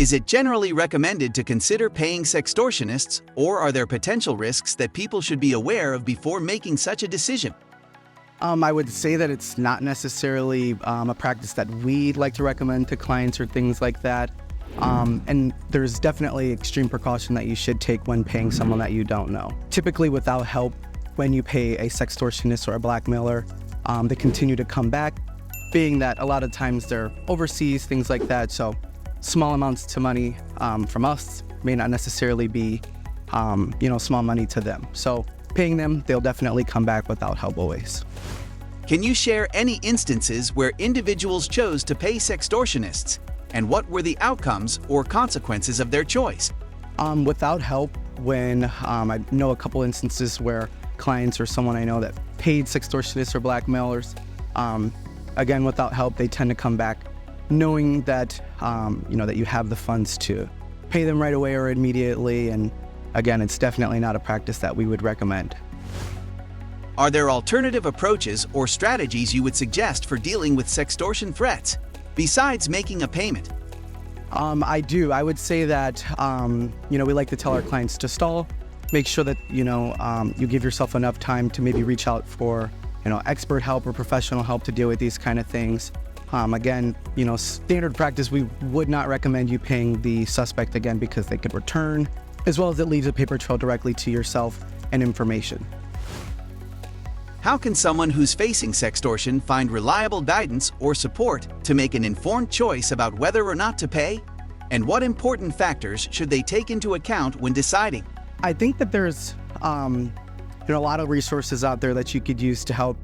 Is it generally recommended to consider paying sextortionists, or are there potential risks that people should be aware of before making such a decision? I would say that it's not necessarily a practice that we'd like to recommend to clients or things like that. And there's definitely extreme precaution that you should take when paying someone that you don't know. Typically without help, when you pay a sextortionist or a blackmailer, they continue to come back, being that a lot of times they're overseas, things like that. So small amounts to money from us may not necessarily be, small money to them. So paying them, they'll definitely come back without help always. Can you share any instances where individuals chose to pay sextortionists, and what were the outcomes or consequences of their choice? Without help, when I know a couple instances where clients or someone I know that paid sextortionists or blackmailers, again, without help, they tend to come back knowing that, that you have the funds to pay them right away or immediately. And again, it's definitely not a practice that we would recommend. Are there alternative approaches or strategies you would suggest for dealing with sextortion threats, besides making a payment? I do. I would say that, we like to tell our clients to stall, make sure that, you give yourself enough time to maybe reach out for, expert help or professional help to deal with these kind of things. Again, standard practice, we would not recommend you paying the suspect again because they could return, as well as it leaves a paper trail directly to yourself and information. How can someone who's facing sextortion find reliable guidance or support to make an informed choice about whether or not to pay? And what important factors should they take into account when deciding? I think that there's, a lot of resources out there that you could use to help,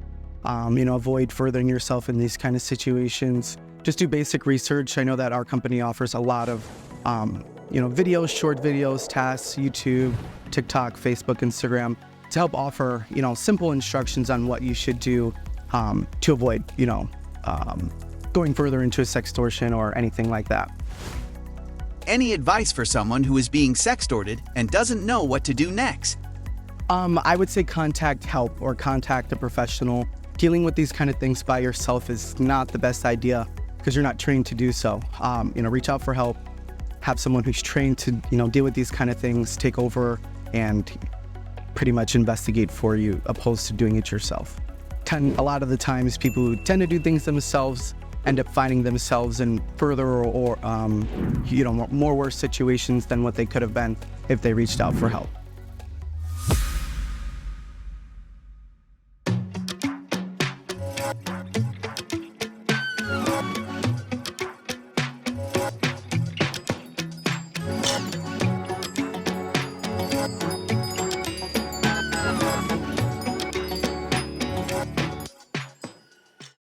avoid furthering yourself in these kind of situations. Just do basic research. I know that our company offers a lot of, videos, short videos, tasks, YouTube, TikTok, Facebook, Instagram, to help offer, simple instructions on what you should do to avoid, going further into a sextortion or anything like that. Any advice for someone who is being sextorted and doesn't know what to do next? I would say contact help or contact a professional. Dealing with these kind of things by yourself is not the best idea because you're not trained to do so. Reach out for help, have someone who's trained to, deal with these kind of things, take over and pretty much investigate for you, opposed to doing it yourself. A lot of the times, people who tend to do things themselves end up finding themselves in further or more worse situations than what they could have been if they reached out for help.